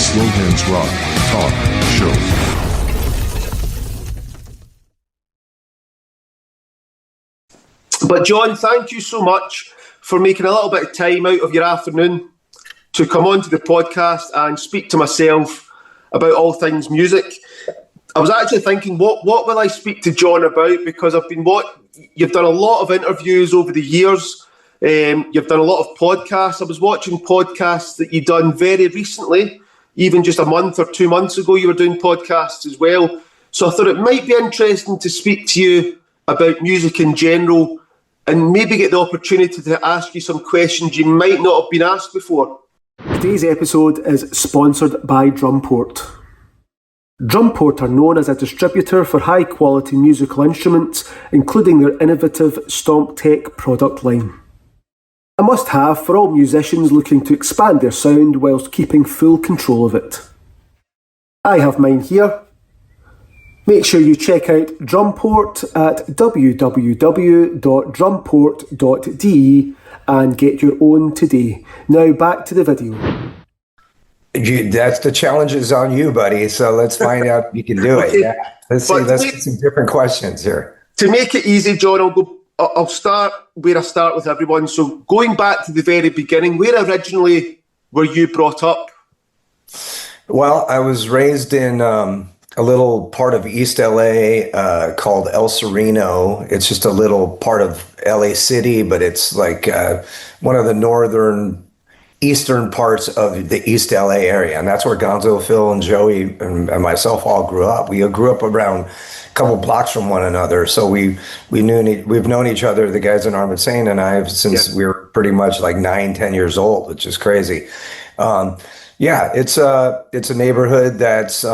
Slowhands Rock Talk Show. But John, thank you so much for making a little bit of time out of your afternoon to come onto the podcast and speak to myself about all things music. I was actually thinking, what will I speak to John about? Because you've done a lot of interviews over the years. You've done a lot of podcasts. I was watching podcasts that you've done very recently, even just a month or 2 months ago, you were doing podcasts as well. So I thought it might be interesting to speak to you about music in general and maybe get the opportunity to ask you some questions you might not have been asked before. Today's episode is sponsored by Drumport. Drumport are known as a distributor for high-quality musical instruments, including their innovative Stomp Tech product line. A must-have for all musicians looking to expand their sound whilst keeping full control of it. I have mine here. Make sure you check out Drumport at www.drumport.de and get your own today. Now back to the video. That's the challenge is on you, buddy. So let's find out if you can do it. Yeah. Let's get some different questions here. To make it easy, John, I'll start where I start with everyone. So going back to the very beginning, where originally were you brought up? Well, I was raised in a little part of East LA called El Sereno. It's just a little part of LA City, but it's like one of the eastern parts of the East LA area. And that's where Gonzo, Phil, and Joey and myself all grew up. We grew up around a couple blocks from one another. So we've known each other, the guys in Armored Saint and I, since we were pretty much like 9-10 years old, which is crazy. It's a neighborhood that's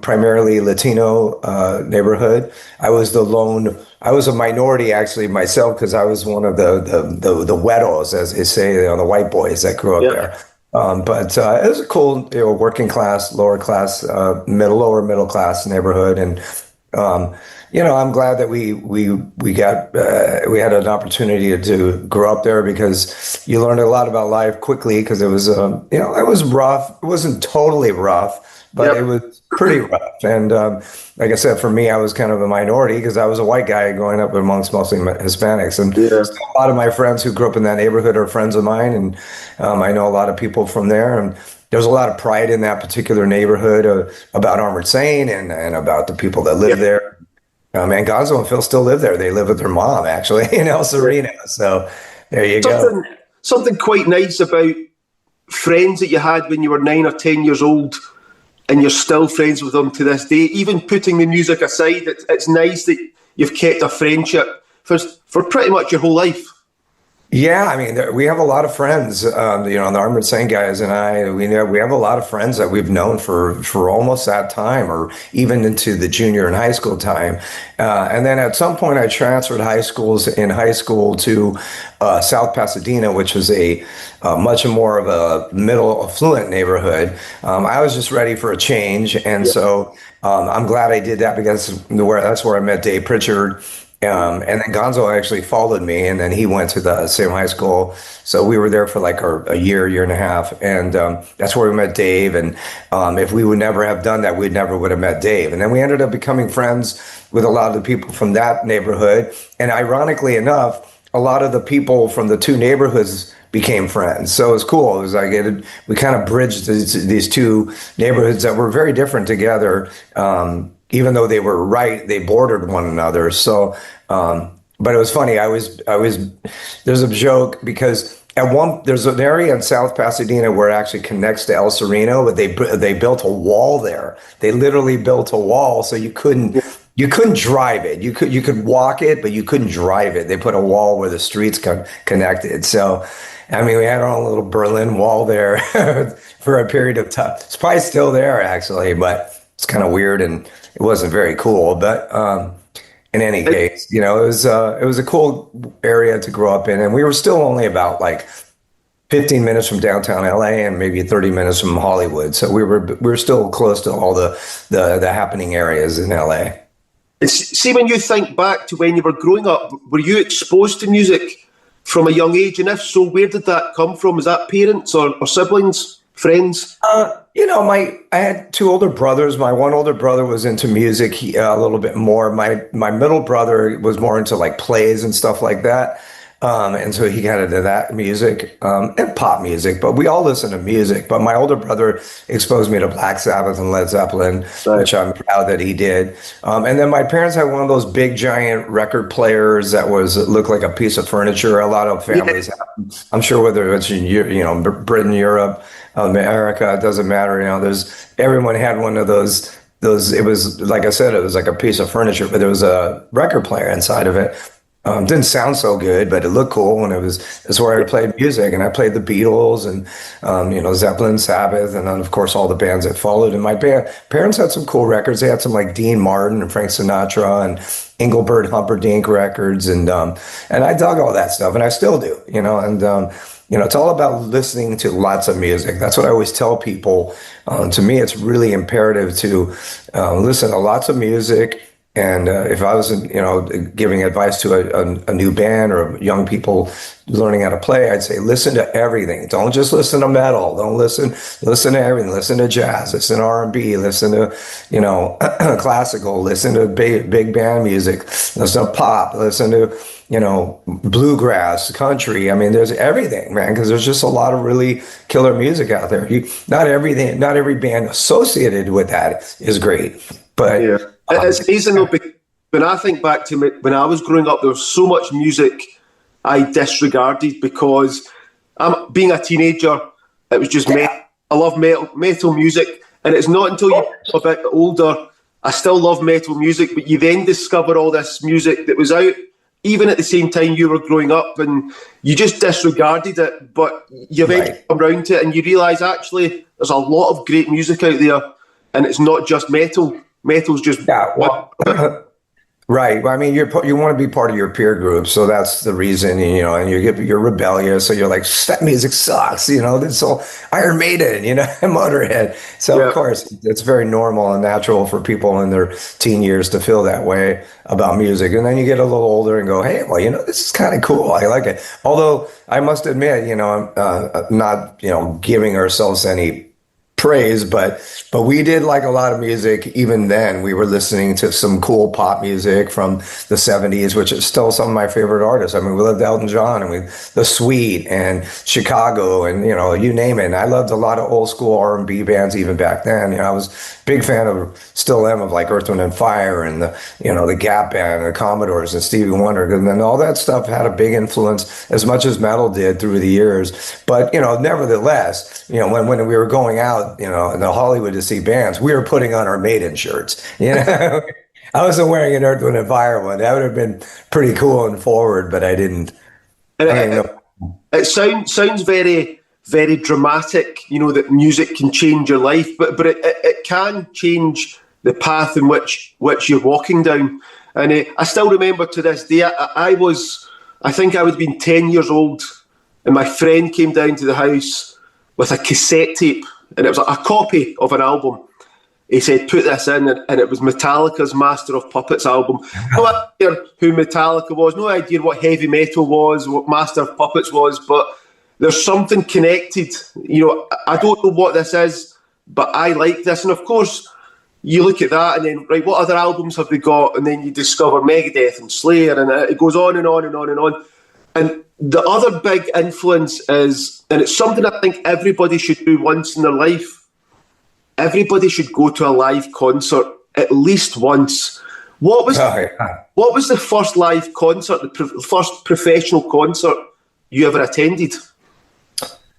primarily Latino neighborhood. I was a minority actually myself because I was one of the güeros, as they say, the white boys that grew up there. But it was a cool, working class, lower middle class neighborhood, and I'm glad that we had an opportunity to grow up there because you learned a lot about life quickly because it was it was rough. It wasn't totally rough, but it was pretty rough. And like I said, for me, I was kind of a minority because I was a white guy growing up amongst mostly Hispanics. And a lot of my friends who grew up in that neighborhood are friends of mine, and I know a lot of people from there. And there's a lot of pride in that particular neighborhood about Armored Saint and about the people that live there. And Gonzo and Phil still live there. They live with their mom, actually, in El Sereno. So there you go. Something quite nice about friends that you had when you were 9 or 10 years old, and you're still friends with them to this day. Even putting the music aside, it's nice that you've kept a friendship for pretty much your whole life. Yeah, I mean, we have a lot of friends, the Armored Saint guys and I, we have a lot of friends that we've known for almost that time, or even into the junior and high school time. And then at some point I transferred high school to South Pasadena, which was a much more of a middle affluent neighborhood. I was just ready for a change. And so I'm glad I did that because that's where I met Dave Pritchard. And then Gonzo actually followed me, and then he went to the same high school. So we were there for like a year and a half. And that's where we met Dave. And if we would never have done that, we never would have met Dave. And then we ended up becoming friends with a lot of the people from that neighborhood. And ironically enough, a lot of the people from the two neighborhoods became friends. So it was cool. It was like we kind of bridged these two neighborhoods that were very different together. Even though they bordered one another. So, but it was funny. There's a joke because there's an area in South Pasadena where it actually connects to El Sereno, but they built a wall there. They literally built a wall so you couldn't drive it. You could walk it, but you couldn't drive it. They put a wall where the streets connected. So, I mean, we had our own little Berlin Wall there for a period of time. It's probably still there actually, but it's kind of weird and it wasn't very cool. But in any case, it was a cool area to grow up in, and we were still only about like 15 minutes from downtown LA and maybe 30 minutes from Hollywood. So we were still close to all the happening areas in LA. See, when you think back to when you were growing up, were you exposed to music from a young age? And if so, where did that come from? Was that parents or siblings? friends? I had two older brothers. My one older brother was into music a little bit more. My middle brother was more into like plays and stuff like that. And so he got into that music, and pop music, but we all listen to music. But my older brother exposed me to Black Sabbath and Led Zeppelin, Right. which I'm proud that he did. And then my parents had one of those big giant record players that looked like a piece of furniture. A lot of families have them. I'm sure whether it's in Britain, Europe, America, it doesn't matter. Everyone had one of those. It was, like I said, it was like a piece of furniture, but there was a record player inside of it. Didn't sound so good, but it looked cool, and it's where I played music, and I played the Beatles and Zeppelin, Sabbath, and then of course all the bands that followed. And my parents had some cool records. They had some like Dean Martin and Frank Sinatra and Engelbert Humperdinck records, and I dug all that stuff, and I still do. It's all about listening to lots of music. That's what I always tell people. To me, it's really imperative to listen to lots of music. And if I was, giving advice to a new band or young people learning how to play, I'd say listen to everything. Don't just listen to metal. Don't listen to everything. Listen to jazz. Listen to R&B. Listen to classical. Listen to big band music. Listen to pop. Listen to bluegrass, country. I mean, there's everything, man, because there's just a lot of really killer music out there. Not every band associated with that is great, but. Yeah. It's amazing though, when I think back to when I was growing up, there was so much music I disregarded because being a teenager, it was just metal. I love metal music, and it's not until you're a bit older, I still love metal music, but you then discover all this music that was out even at the same time you were growing up, and you just disregarded it, but you eventually come around to it and you realise actually there's a lot of great music out there, and it's not just metal. Metal's just right. Well, I mean, you want to be part of your peer group, so that's the reason. And you're rebellious, so you're like, that music sucks. This whole Iron Maiden, Motorhead. So of course, it's very normal and natural for people in their teen years to feel that way about music, and then you get a little older and go, hey, well, this is kind of cool. I like it. Although I must admit, not giving ourselves any praise, but we did like a lot of music. Even then, we were listening to some cool pop music from the 70s, which is still some of my favorite artists. I mean, we loved Elton John and The Sweet and Chicago and you name it. And I loved a lot of old school R&B bands even back then. I was a big fan of, still am, of like Earth, Wind and Fire and the Gap Band and the Commodores and Stevie Wonder. And then all that stuff had a big influence, as much as metal did through the years. But nevertheless, when we were going out in Hollywood to see bands, we were putting on our Maiden shirts. I wasn't wearing an Earth, Wind and Fire one. That would have been pretty cool and forward, but I didn't. It sounds very, very dramatic, that music can change your life, but it can change the path in which you're walking down. And I still remember to this day, I think I would have been 10 years old, and my friend came down to the house with a cassette tape, and it was a copy of an album. He said, put this in, and it was Metallica's Master of Puppets album. No idea who Metallica was, no idea what heavy metal was, what Master of Puppets was, but there's something connected. I don't know what this is, but I like this. And of course, you look at that and then, right, what other albums have they got? And then you discover Megadeth and Slayer, and it goes on and on and on and on. And the other big influence is, and it's something I think everybody should do once in their life, everybody should go to a live concert at least once. What was the first live concert, the first professional concert you ever attended?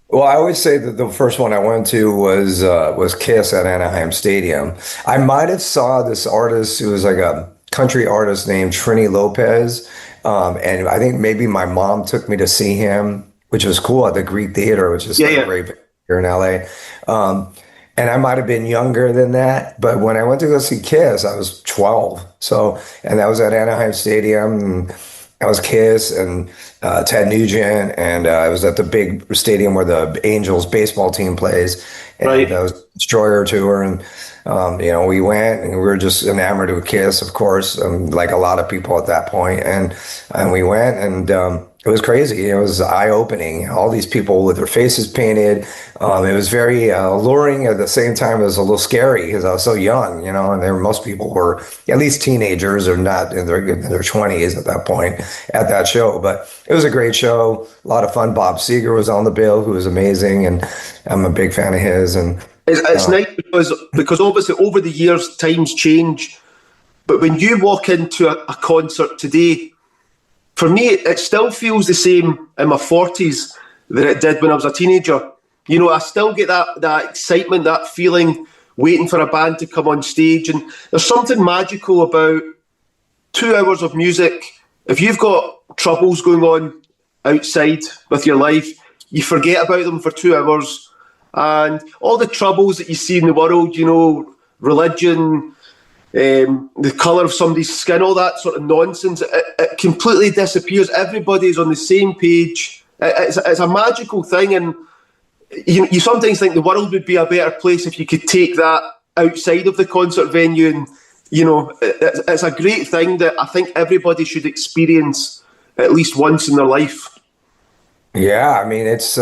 Well, I always say that the first one I went to was Kiss at Anaheim Stadium. I might have saw this artist who was like a country artist named Trini Lopez, and I think maybe my mom took me to see him, which was cool, at the Greek Theater, which is great here in LA. And I might have been younger than that, but when I went to go see Kiss, I was 12. And that was at Anaheim Stadium. And that was Kiss and Ted Nugent, and I was at the big stadium where the Angels baseball team plays. And right. that was Destroyer tour, and we went and we were just enamored with Kiss, of course, like a lot of people at that point, and we went, and it was crazy. It was eye-opening. All these people with their faces painted. It was very alluring at the same time. It was a little scary because I was so young, and most people were at least teenagers or not in their 20s at that point at that show. But it was a great show, a lot of fun. Bob Seger was on the bill, who was amazing, and I'm a big fan of his. And it's nice because obviously over the years times change, but when you walk into a concert today, for me, it still feels the same in my 40s than it did when I was a teenager. I still get that excitement, that feeling, waiting for a band to come on stage. And there's something magical about 2 hours of music. If you've got troubles going on outside with your life, you forget about them for 2 hours. And all the troubles that you see in the world, religion, the colour of somebody's skin, all that sort of nonsense, it completely disappears. Everybody's on the same page. It's a magical thing, and you sometimes think the world would be a better place if you could take that outside of the concert venue, and it's a great thing that I think everybody should experience at least once in their life. Yeah, I mean, it's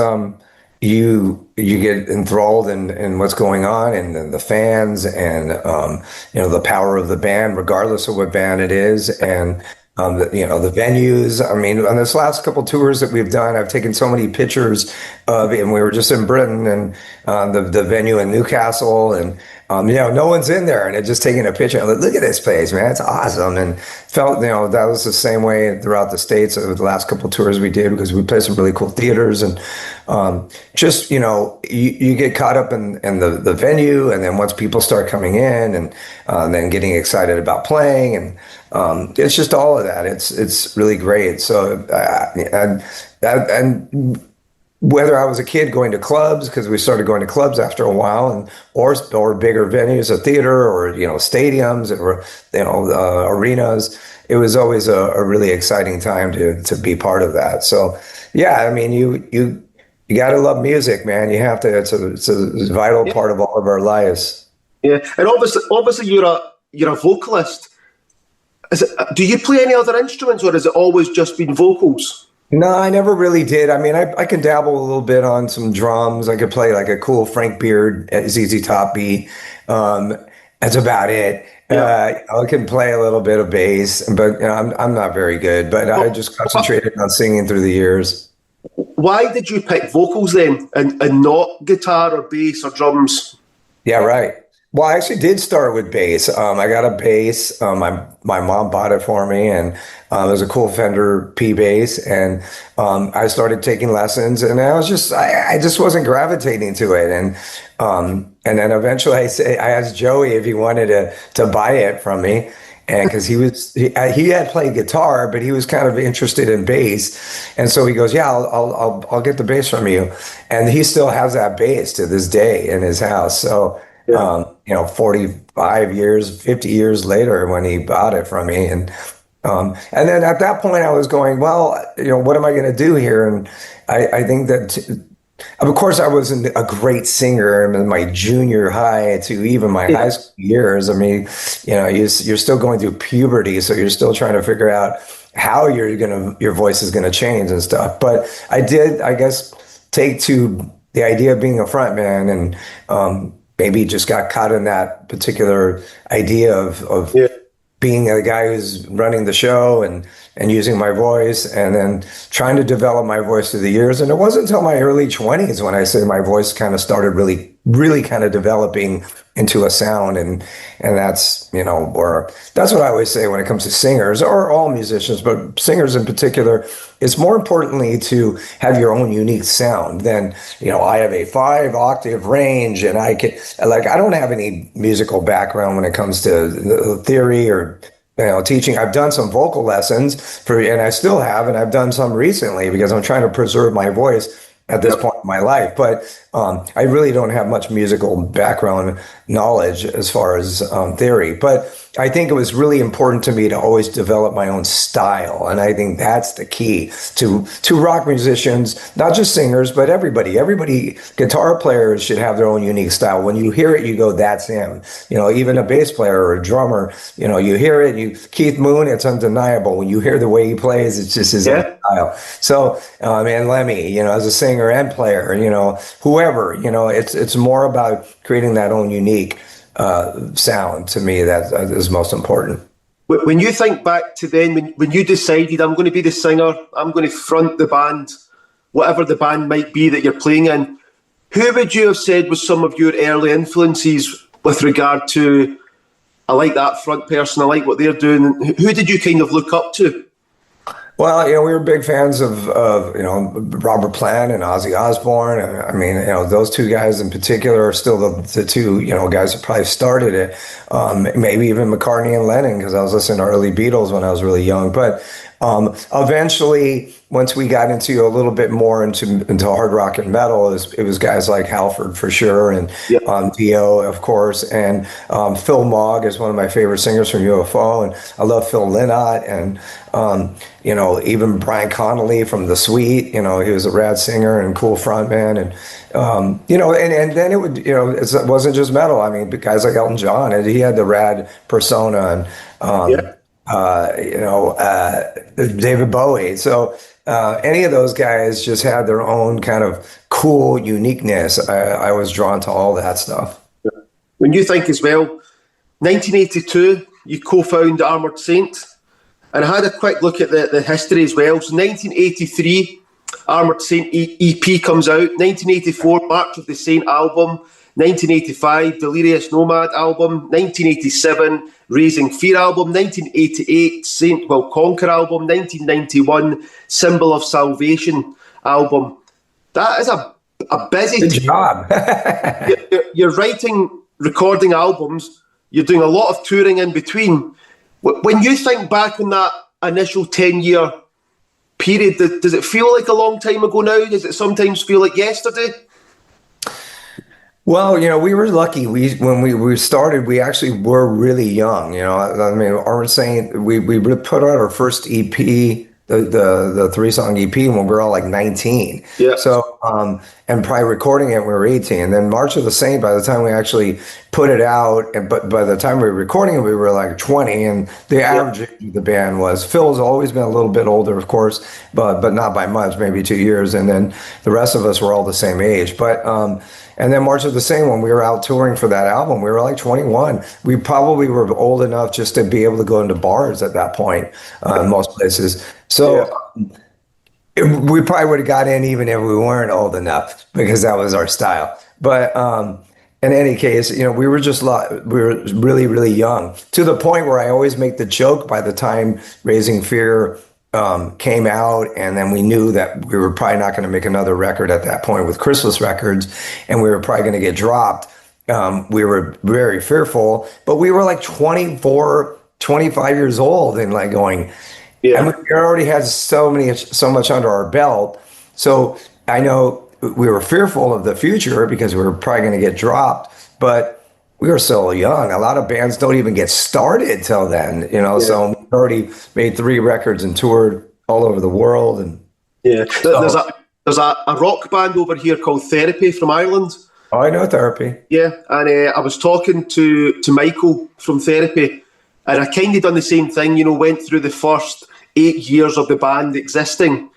you get enthralled in what's going on, and the fans, and the power of the band, regardless of what band it is, and the venues. I mean, on this last couple tours that we've done, I've taken so many pictures of it, and we were just in Britain, and the venue in Newcastle, and no one's in there, and just taking a picture. I'm like, look at this place, man, it's awesome. And felt that was the same way throughout the States over the last couple tours we did, because we played some really cool theaters, and just you get caught up in the venue, and then once people start coming in, and then getting excited about playing, and it's just all of that. It's really great. So and whether I was a kid going to clubs, because we started going to clubs after a while, and or bigger venues, a theater, or stadiums, or arenas, it was always a really exciting time to be part of that. So yeah, I mean, you got to love music, man. You have to. It's a vital part of all of our lives. Yeah, and obviously you're a vocalist. Do you play any other instruments, or has it always just been vocals? No, I never really did. I mean, I can dabble a little bit on some drums. I could play like a cool Frank Beard ZZ Top beat. That's about it. Yeah. I can play a little bit of bass, but I'm not very good. But I just concentrated on singing through the years. Why did you pick vocals then, and not guitar or bass or drums? Yeah, right. Well, I actually did start with bass. I got a bass. My mom bought it for me, and it was a cool Fender P bass. And I started taking lessons, and I just wasn't gravitating to it. And then eventually I asked Joey if he wanted to buy it from me. And because he had played guitar, but he was kind of interested in bass, and so he goes, "Yeah, I'll get the bass from you," and he still has that bass to this day in his house. So, 45 years, 50 years later, when he bought it from me, and then at that point, I was going, "Well, what am I going to do here?" And I think that. Of course, I wasn't a great singer in my junior high to even my high school years. I mean, you're still going through puberty, so you're still trying to figure out how your voice is gonna change and stuff. But I did, I guess, take to the idea of being a front man, and maybe just got caught in that particular idea of being a guy who's running the show and using my voice, and then trying to develop my voice through the years. And it wasn't until my early 20s when I say my voice kind of started really kind of developing into a sound. And that's, or that's what I always say when it comes to singers, or all musicians, but singers in particular. It's more importantly to have your own unique sound than, I have a 5-octave range, and I don't have any musical background when it comes to theory or teaching. I've done some vocal lessons and I still have, and I've done some recently because I'm trying to preserve my voice at this point in my life. But I really don't have much musical background knowledge as far as theory, but I think it was really important to me to always develop my own style. And I think that's the key to rock musicians, not just singers, but everybody. Everybody, guitar players should have their own unique style. When you hear it, you go, that's him. You know, even a bass player or a drummer, you know, you hear it, Keith Moon, it's undeniable. When you hear the way he plays, it's just his own style. So, and Lemmy, you know, as a singer and player, you know, whoever, you know, it's more about creating that own unique sound. To me, that is most important. When you think back to then, when you decided, I'm going to be the singer, I'm going to front the band, whatever the band might be that you're playing in, who would you have said was some of your early influences with regard to, I like that front person, I like what they're doing? Who did you kind of look up to? Well, you know, we were big fans of you know, Robert Plant and Ozzy Osbourne. I mean, you know, those two guys in particular are still the two, you know, guys that probably started it. Maybe even McCartney and Lennon, because I was listening to early Beatles when I was really young. But eventually, once we got into a little bit more into hard rock and metal, it was guys like Halford for sure, and Dio, of course, and Phil Mogg is one of my favorite singers from UFO, and I love Phil Lynott, and you know, even Brian Connolly from The Sweet, you know, he was a rad singer and cool frontman, and you know, and then it would, you know, it wasn't just metal. I mean, guys like Elton John, and he had the rad persona, and you know, David Bowie. So any of those guys just had their own kind of cool uniqueness. I was drawn to all that stuff. When you think as well, 1982, you co-found Armored Saint. And I had a quick look at the history as well. So 1983, Armored Saint EP comes out. 1984, March of the Saint album. 1985, Delirious Nomad album. 1987, Raising Fear album. 1988, Saint Will Conquer album. 1991, Symbol of Salvation album. That is a busy Good job. You're writing, recording albums. You're doing a lot of touring in between. When you think back on that initial 10-year period, does it feel like a long time ago now? Does it sometimes feel like yesterday? Well, you know, we were lucky. When we started, we actually were really young. You know, I mean, Armored Saint, we put out our first EP, the 3-song EP, when we were all like 19. Yeah. So, and probably recording it, we were 18. And then March of the Saint, by the time we actually put it out, but by the time we were recording it, we were like 20. And the average age of the band was, Phil's always been a little bit older, of course, but not by much, maybe 2 years. And then the rest of us were all the same age. But, and then March of the Saint, when we were out touring for that album, we were like 21. We probably were old enough just to be able to go into bars at that point, in most places. So we probably would have got in even if we weren't old enough, because that was our style. But in any case, you know, we were really, really young, to the point where I always make the joke, by the time Raising Fear came out, and then we knew that we were probably not going to make another record at that point with Chrysalis Records, and we were probably going to get dropped. We were very fearful, but we were like 24, 25 years old, and like going, and we already had so much under our belt. So I know we were fearful of the future because we were probably going to get dropped, but we were so young. A lot of bands don't even get started till then, you know. So we already made 3 records and toured all over the world. And so, there's a rock band over here called Therapy from Ireland. Oh, I know Therapy. Yeah, and I was talking to Michael from Therapy, and I kind of done the same thing. You know, went through the first 8 years of the band existing,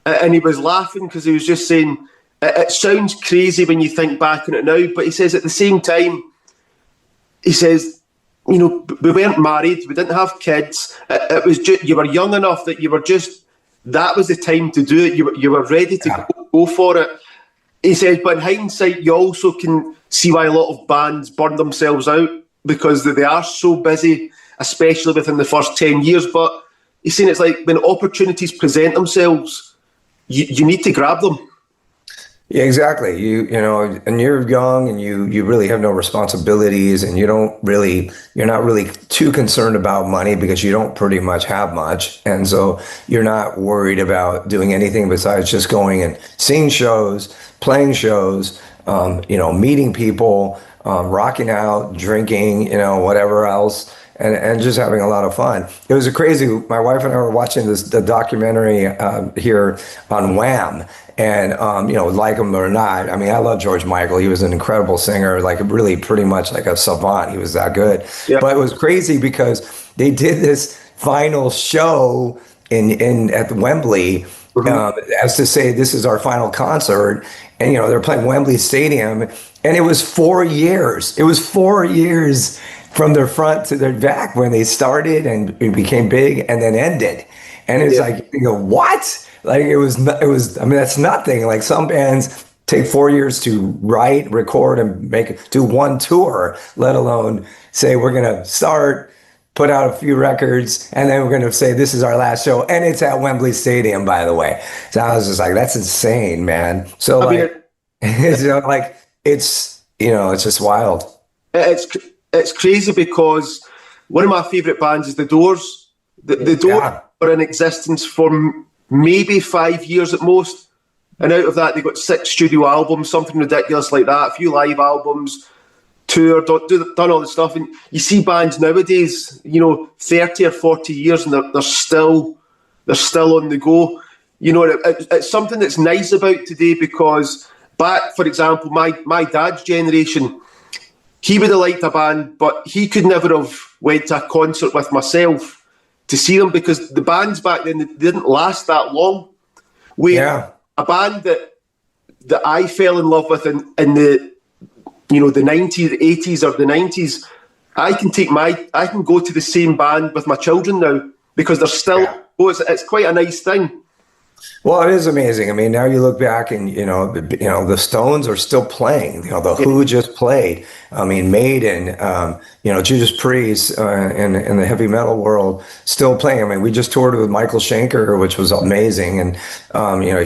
and he was laughing because he was just saying it sounds crazy when you think back on it now, but he says at the same time, he says, you know, we weren't married, we didn't have kids. It was just, you were young enough that you were just, that was the time to do it. You were ready to go for it. He says, but in hindsight, you also can see why a lot of bands burn themselves out, because they are so busy, especially within the first 10 years. But he's saying it's like when opportunities present themselves, you need to grab them. Yeah, exactly. And you're young and you really have no responsibilities and you're not really too concerned about money because you don't pretty much have much. And so you're not worried about doing anything besides just going and seeing shows, playing shows, meeting people, rocking out, drinking, whatever else. And just having a lot of fun. It was my wife and I were watching the documentary here on Wham. And, like him or not, I mean, I love George Michael. He was an incredible singer, like really pretty much like a savant. He was that good. Yeah. But it was crazy because they did this final show at Wembley as to say, this is our final concert. And, they're playing Wembley Stadium. And it was 4 years. It was 4 years from their front to their back when they started and it became big and then ended. And it's like, what? Like it was, I mean, that's nothing. Like some bands take 4 years to write, record and do one tour, let alone say, we're going to start, put out a few records, and then we're going to say, this is our last show. And it's at Wembley Stadium, by the way. So I was just like, that's insane, man. So it's just wild. It's crazy because one of my favourite bands is The Doors. The Doors were in existence for maybe 5 years at most. And out of that, they got 6 studio albums, something ridiculous like that, a few live albums, toured, done all the stuff. And you see bands nowadays, 30 or 40 years, and they're still on the go. It's something that's nice about today because back, for example, my dad's generation, he would have liked a band, but he could never have went to a concert with myself to see them because the bands back then, they didn't last that long. A band that I fell in love with in the the 90s, the 80s or the 90s, I can go to the same band with my children now because they're still, it's quite a nice thing. Well, it is amazing. I mean, now you look back and, the Stones are still playing. The Who just played. I mean, Maiden, Judas Priest in the heavy metal world still playing. I mean, we just toured with Michael Schenker, which was amazing. And,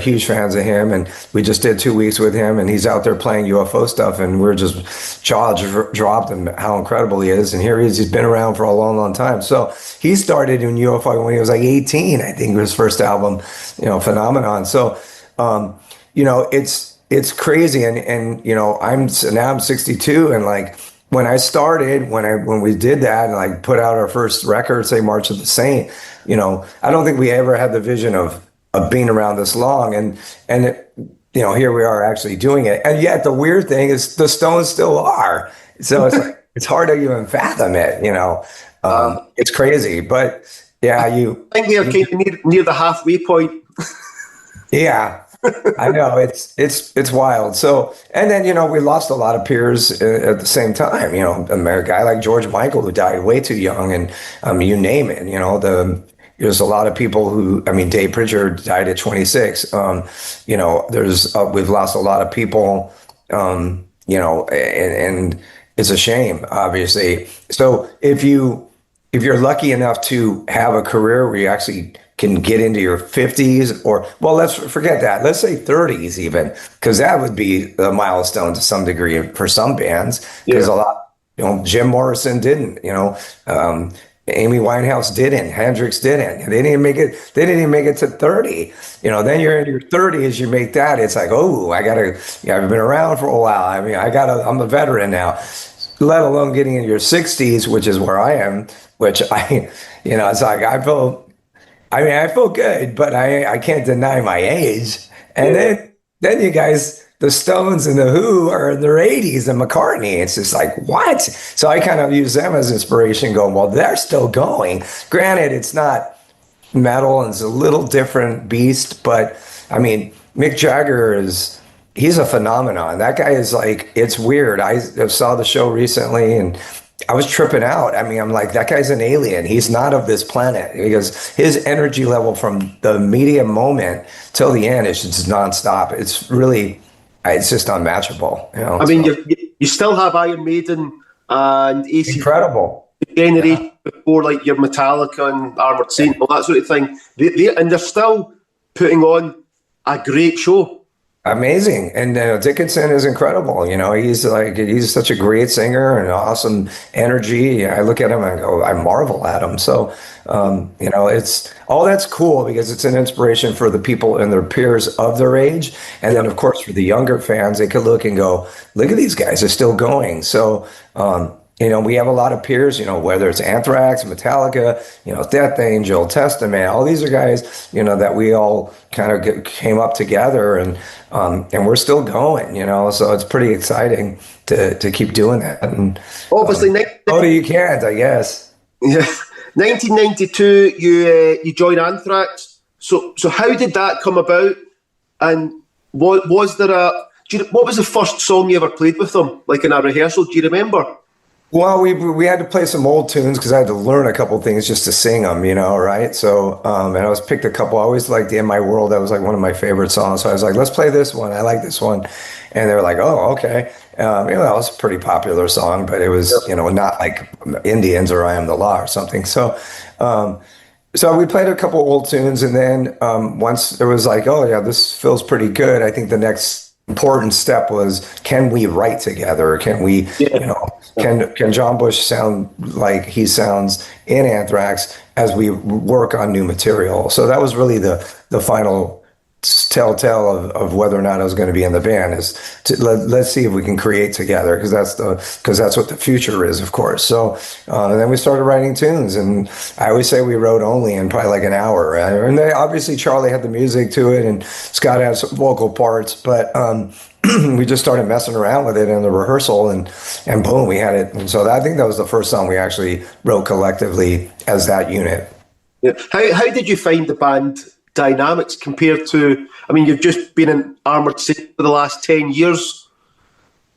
huge fans of him. And we just did 2 weeks with him and he's out there playing UFO stuff. And we're just jaw dropped and how incredible he is. And here he is. He's been around for a long, long time. So he started in UFO when he was like 18, I think, his first album, phenomenon. So, it's crazy. And I'm 62 and like when I started, when we did that and like put out our first record, say March of the Saint, I don't think we ever had the vision of being around this long. And here we are actually doing it. And yet the weird thing is the Stones still are. So it's like, it's hard to even fathom it, it's crazy, but yeah, I think they're kind of near the halfway point. Yeah, I know it's wild. So, and then, we lost a lot of peers at the same time, a guy like George Michael who died way too young and, you name it, there's a lot of people who, Dave Pritchard died at 26. We've lost a lot of people, and it's a shame, obviously. So if you're lucky enough to have a career where you actually can get into your 50s let's forget that. Let's say 30s even, because that would be a milestone to some degree for some bands. Because a lot, Jim Morrison didn't, Amy Winehouse didn't, Hendrix didn't. They didn't even make it to 30. Then you're in your 30s, you make that. It's like, I've been around for a while. I'm a veteran now. Let alone getting in your 60s, which is where I am, which it's like I feel good, but I can't deny my age. And then you guys, the Stones and the Who are in their 80s and McCartney. It's just like, what? So I kind of use them as inspiration going, well, they're still going. Granted, it's not metal and it's a little different beast, but Mick Jagger he's a phenomenon. That guy is like, it's weird. I saw the show recently and I was tripping out. I'm like, that guy's an alien. He's not of this planet because his energy level from the immediate moment till the end is just nonstop. It's just unmatchable. You still have Iron Maiden and AC. Incredible. Generation before like your Metallica and Armored Saint, all that sort of thing. They're still putting on a great show. Amazing. And Dickinson is incredible. He's such a great singer and awesome energy. I look at him and go, I marvel at him. So, it's all that's cool because it's an inspiration for the people and their peers of their age. And then, of course, for the younger fans, they could look and go, look at these guys are still going. So, we have a lot of peers, whether it's Anthrax, Metallica, Death Angel, Testament, all these are guys, that we all kind of came up together and we're still going, so it's pretty exciting to keep doing that. And obviously, you can't, I guess. Yeah. 1992, you joined Anthrax. So how did that come about? And what was the first song you ever played with them, like in a rehearsal? Do you remember? Well, we had to play some old tunes because I had to learn a couple things just to sing them, right? So, and I was picked a couple. I always liked "In My World." That was like one of my favorite songs. So I was like, let's play this one. I like this one. And they were like, oh, okay. That was a pretty popular song, but it was, not like Indians or I Am the Law or something. So, so we played a couple old tunes. And then once it was like, oh, yeah, this feels pretty good. I think the next important step was, can we write together? Can we, can John Bush sound like he sounds in Anthrax as we work on new material? So that was really the final telltale of whether or not I was going to be in the band, is let's see if we can create together, because that's what the future is, of course. So and then we started writing tunes, and I always say we wrote only in probably like an hour. Right? And then obviously Charlie had the music to it, and Scott had some vocal parts, but we just started messing around with it in the rehearsal, and boom, we had it. And so I think that was the first song we actually wrote collectively as that unit. Yeah. How did you find the band dynamics compared to, you've just been in Armored Saint for the last 10 years.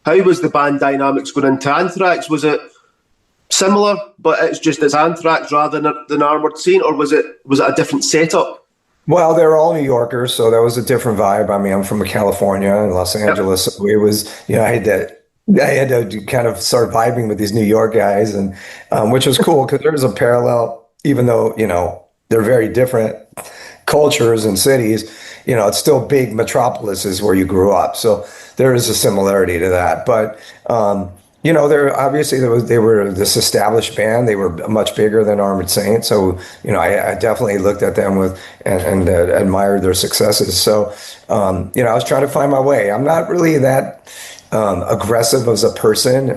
How was the band dynamics going into Anthrax? Was it similar, but it's Anthrax rather than Armored Saint, or was it a different setup? Well, they're all New Yorkers, so that was a different vibe. I'm from California and Los Angeles. Yep. So it was, I had to kind of start vibing with these New York guys, and which was cool because there was a parallel, even though, they're very different cultures and cities, it's still big metropolises where you grew up. So there is a similarity to that. But, they were this established band. They were much bigger than Armored Saint. So, I definitely looked at them and admired their successes. So, I was trying to find my way. I'm not really that aggressive as a person.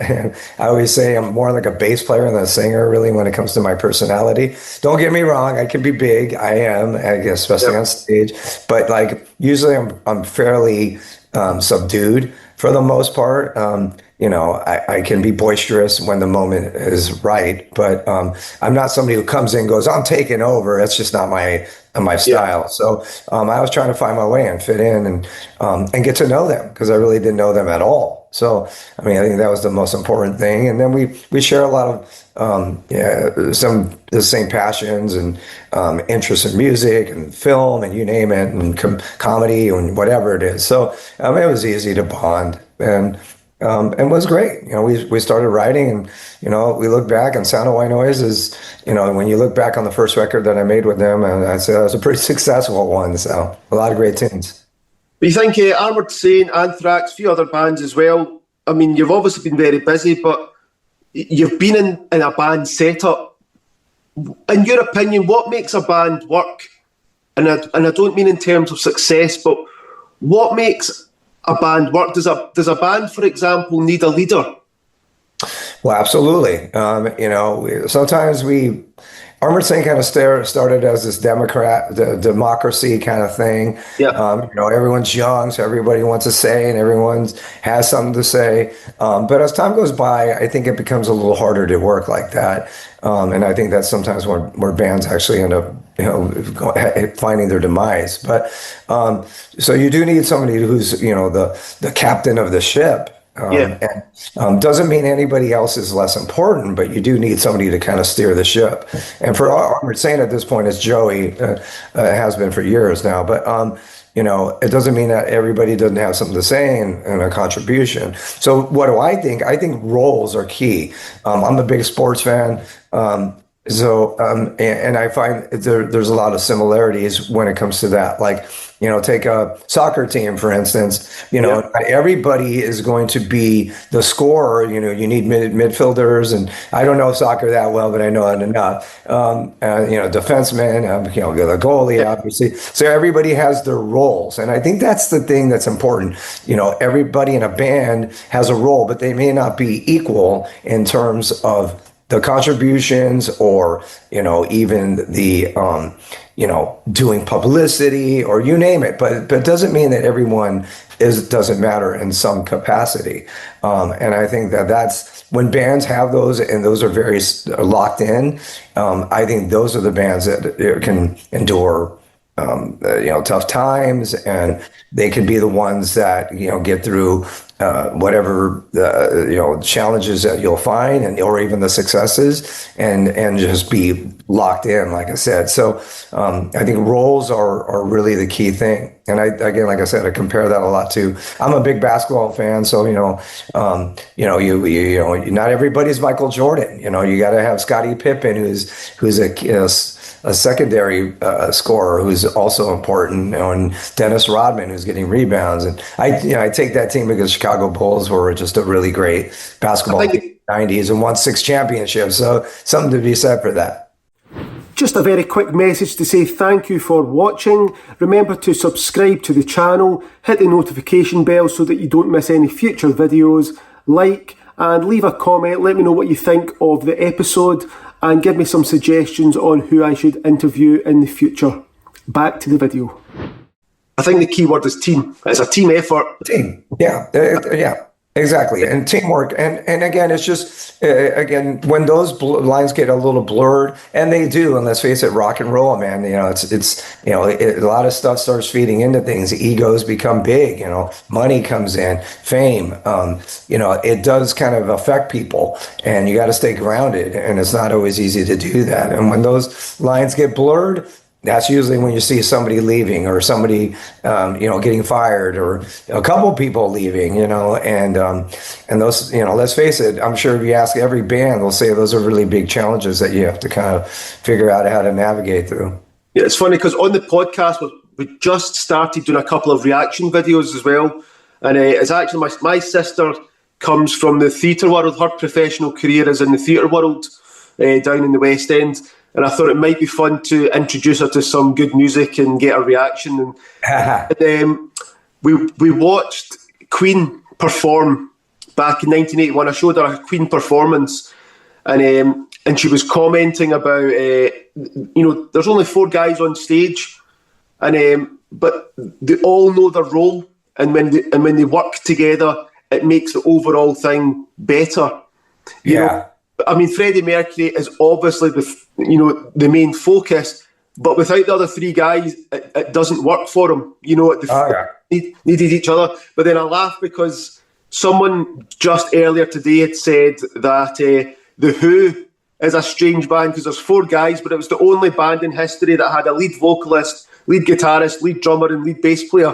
I always say I'm more like a bass player than a singer, really, when it comes to my personality. Don't get me wrong, I can be big. I am, I guess, especially on stage. But like usually I'm fairly subdued for the most part. I can be boisterous when the moment is right, but I'm not somebody who comes in and goes, I'm taking over. That's just not my style. Yeah. So I was trying to find my way and fit in and get to know them, because I really didn't know them at all. So, I think that was the most important thing. And then we share a lot of some of the same passions and interests in music and film and you name it, and comedy and whatever it is. So it was easy to bond, and it was great. We started writing, and we look back, and Sound of White Noise is, when you look back on the first record that I made with them, and I'd say that was a pretty successful one. So a lot of great tunes. But you think Armored Saint, Anthrax, a few other bands as well. You've obviously been very busy, but you've been in a band setup. In your opinion, what makes a band work? And I don't mean in terms of success, but what makes a band work? Does a band, for example, need a leader? Well, absolutely. Sometimes Armored Saint kind of started as this democracy kind of thing. Yeah. Everyone's young, so everybody wants to say, and everyone has something to say. But as time goes by, I think it becomes a little harder to work like that. And I think that's sometimes where bands actually end up, finding their demise. But so you do need somebody who's, the captain of the ship. And doesn't mean anybody else is less important, but you do need somebody to kind of steer the ship. And for Armored Saint at this point, it's Joey. Has been for years now. But it doesn't mean that everybody doesn't have something to say and a contribution. So what do I think? I think roles are key. I'm a big sports fan. So, and I find there's a lot of similarities when it comes to that. Like, take a soccer team, for instance, Yeah. not everybody is going to be the scorer. You need midfielders, and I don't know soccer that well, but I know it enough. Defensemen, the goalie, obviously. So everybody has their roles. And I think that's the thing that's important. Everybody in a band has a role, but they may not be equal in terms of the contributions or even the doing publicity or you name it, but it doesn't mean that everyone doesn't matter in some capacity. And I think that's when bands have those, and those are very locked in. I think those are the bands that can endure tough times, and they can be the ones that get through whatever challenges that you'll find, and or even the successes, and just be locked in, like I said. So I think roles are really the key thing. And again, like I said, I compare that a lot to. I'm a big basketball fan, so not everybody's Michael Jordan. You got to have Scottie Pippen, who's a secondary scorer who's also important, and Dennis Rodman, who's getting rebounds. And I take that team because Chicago Bulls were just a really great basketball team in the 90s and won 6 championships. So something to be said for that. Just a very quick message to say thank you for watching. Remember to subscribe to the channel, hit the notification bell so that you don't miss any future videos, like and leave a comment. Let me know what you think of the episode and give me some suggestions on who I should interview in the future. Back to the video. I think the key word is team. It's a team effort. Team, yeah. Exactly, and teamwork, and again, it's just when those lines get a little blurred, and they do, and let's face it, rock and roll, man. A lot of stuff starts feeding into things. Egos become big. Money comes in, fame. It does kind of affect people, and you got to stay grounded, and it's not always easy to do that. And when those lines get blurred, that's usually when you see somebody leaving, or somebody, getting fired, or a couple people leaving, and those, let's face it, I'm sure if you ask every band, they'll say those are really big challenges that you have to kind of figure out how to navigate through. Yeah, it's funny because on the podcast, we just started doing a couple of reaction videos as well. And it's actually my sister comes from the theatre world. Her professional career is in the theatre world down in the West End. And I thought it might be fun to introduce her to some good music and get a reaction. And we watched Queen perform back in 1981. I showed her a Queen performance, and she was commenting about there's only 4 guys on stage, and but they all know their role, and when they work together, it makes the overall thing better. You know? I mean, Freddie Mercury is obviously the main focus, but without the other 3 guys, it doesn't work for him. Needed each other. But then I laugh because someone just earlier today had said that The Who is a strange band because there's 4 guys, but it was the only band in history that had a lead vocalist, lead guitarist, lead drummer, and lead bass player.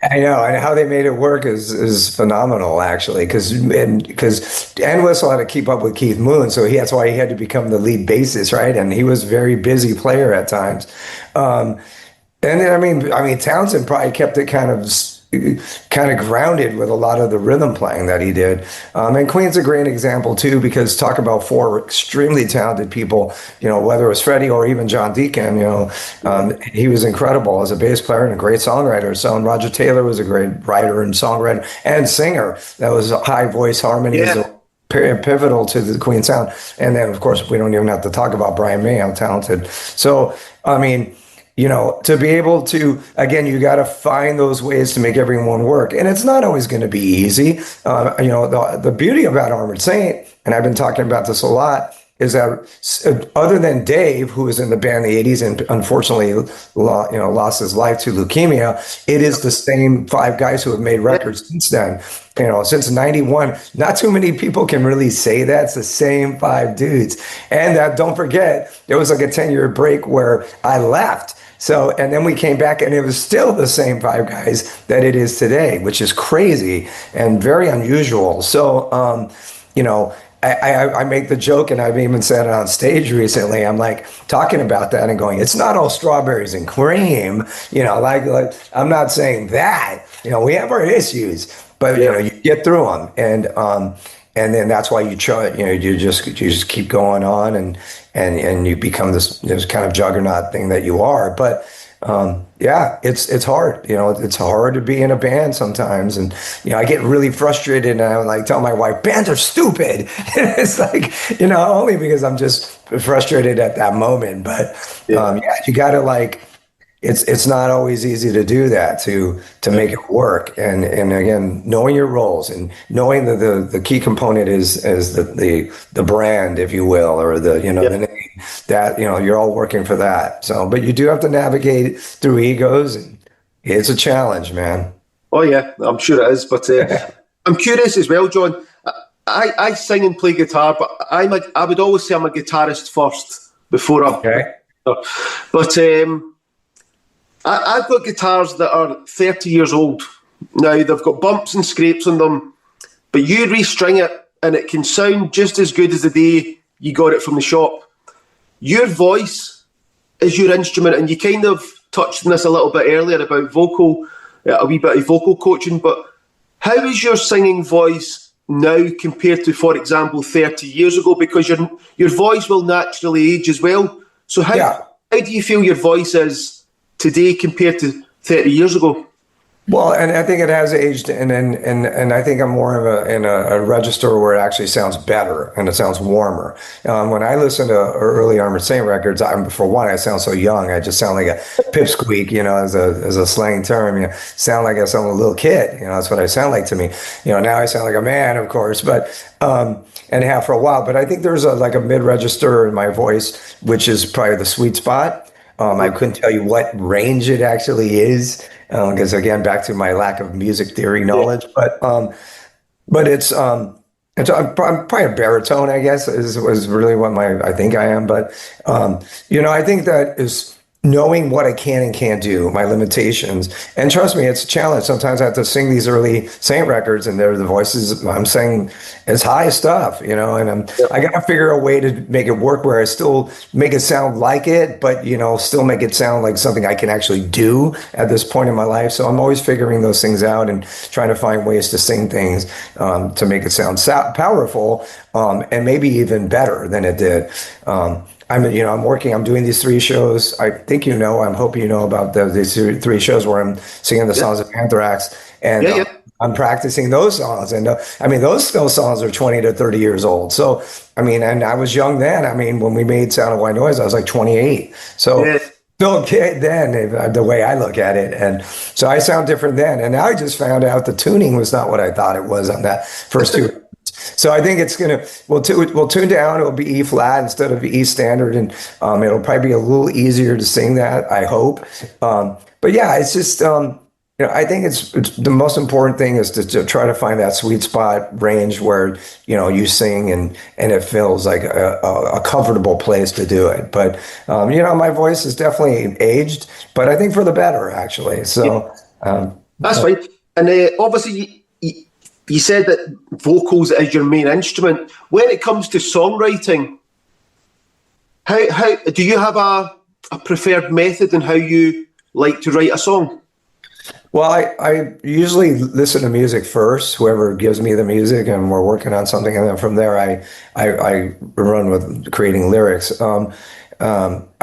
I know, and how they made it work is phenomenal, actually, because Entwistle had to keep up with Keith Moon, so that's why he had to become the lead bassist, right? And he was a very busy player at times. And then, I mean, Townsend probably kept it kind of grounded with a lot of the rhythm playing that he did. And Queen's a great example too, because talk about 4 extremely talented people, whether it was Freddie or even John Deacon, he was incredible as a bass player and a great songwriter. So, and Roger Taylor was a great writer and songwriter and singer. That was high voice harmonies. Yeah. Pivotal to the Queen sound. And then, of course, we don't even have to talk about Brian May, how talented. So, I mean, to be able to, again, you got to find those ways to make everyone work. And it's not always going to be easy. The beauty about Armored Saint, and I've been talking about this a lot, is that other than Dave, who was in the band in the 80s and unfortunately lost his life to leukemia, it is the same 5 guys who have made records since then. Since 91, not too many people can really say that. It's the same 5 dudes. And don't forget, there was like a 10-year break where I left. So, and then we came back and it was still the same 5 guys that it is today, which is crazy and very unusual. So, I make the joke, and I've even said it on stage recently. I'm like talking about that and going, it's not all strawberries and cream, like I'm not saying that, we have our issues, but you get through them, and then that's why you try, you just keep going on, and you become this kind of juggernaut thing that you are. But it's hard. It's hard to be in a band sometimes, and I get really frustrated, and I like tell my wife, bands are stupid. And it's like, only because I'm just frustrated at that moment. But you got to like. It's not always easy to do that, to make it work, and again, knowing your roles and knowing that the key component is the brand, if you will, or the the name, that you're all working for that. So, but you do have to navigate through egos, and it's a challenge, man. Oh yeah, I'm sure it is. But I'm curious as well, John. I sing and play guitar, but I would always say I'm a guitarist first before I. Okay. But I've got guitars that are 30 years old. Now, they've got bumps and scrapes on them, but you restring it and it can sound just as good as the day you got it from the shop. Your voice is your instrument, and you kind of touched on this a little bit earlier about a wee bit of vocal coaching, but how is your singing voice now compared to, for example, 30 years ago? Because your voice will naturally age as well. So how do you feel your voice is today compared to 30 years ago? Well, and I think it has aged, and I think I'm more of in a register where it actually sounds better and it sounds warmer. When I listen to early Armored Saint records, for one, I sound so young. I just sound like a pipsqueak, as a slang term. Sound like I sound like a little kid. That's what I sound like to me. Now I sound like a man, of course, but and have for a while. But I think there's like a mid register in my voice, which is probably the sweet spot. I couldn't tell you what range it actually is, because again, back to my lack of music theory knowledge. But it's I'm probably a baritone, I guess, is really what I think I am. But I think that is knowing what I can and can't do, my limitations. And trust me, it's a challenge. Sometimes I have to sing these early Saint records, and they're the voices I'm saying is high stuff, and I got to figure a way to make it work where I still make it sound like it, but, still make it sound like something I can actually do at this point in my life. So I'm always figuring those things out and trying to find ways to sing things to make it sound powerful, and maybe even better than it did. I'm doing these 3 shows. I think I'm hoping about these 3 shows where I'm singing the songs of Anthrax, and I'm practicing those songs. And those still songs are 20 to 30 years old. So, and I was young then. When we made Sound of White Noise, I was like 28. So still a kid then, the way I look at it. And so I sound different then. And now I just found out the tuning was not what I thought it was on that first 2. So I think we'll tune down. It'll be E flat instead of E standard, and it'll probably be a little easier to sing that, I hope. But yeah, it's just I think it's the most important thing is to try to find that sweet spot range where you sing and it feels like a comfortable place to do it. But my voice is definitely aged, but I think for the better, actually. So that's fine. And obviously. You said that vocals is your main instrument. When it comes to songwriting, how do you have a preferred method in how you like to write a song? Well, I usually listen to music first, whoever gives me the music, and we're working on something, and then from there I run with creating lyrics.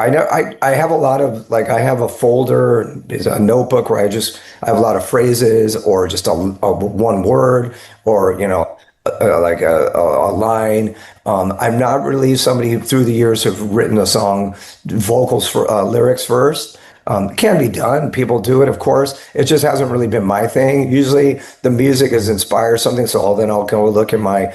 I know I have a lot of I have a folder, is a notebook where I have a lot of phrases or just a one word or like a line. I'm not really somebody through the years who've written a song vocals for lyrics first. It can be done. People do it, of course. It just hasn't really been my thing. Usually the music has inspired something. So I'll go look at my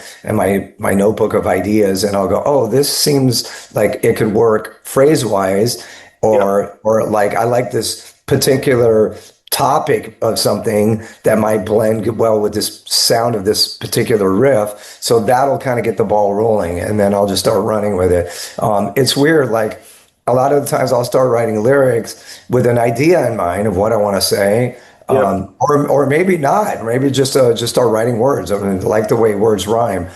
notebook of ideas, and I'll go, oh, this seems like it could work phrase wise, or like I like this particular topic of something that might blend well with this sound of this particular riff. So that'll kind of get the ball rolling, and then I'll just start running with it. It's weird, a lot of the times I'll start writing lyrics with an idea in mind of what I want to say, or maybe not. Maybe just start writing words. I like the way words rhyme.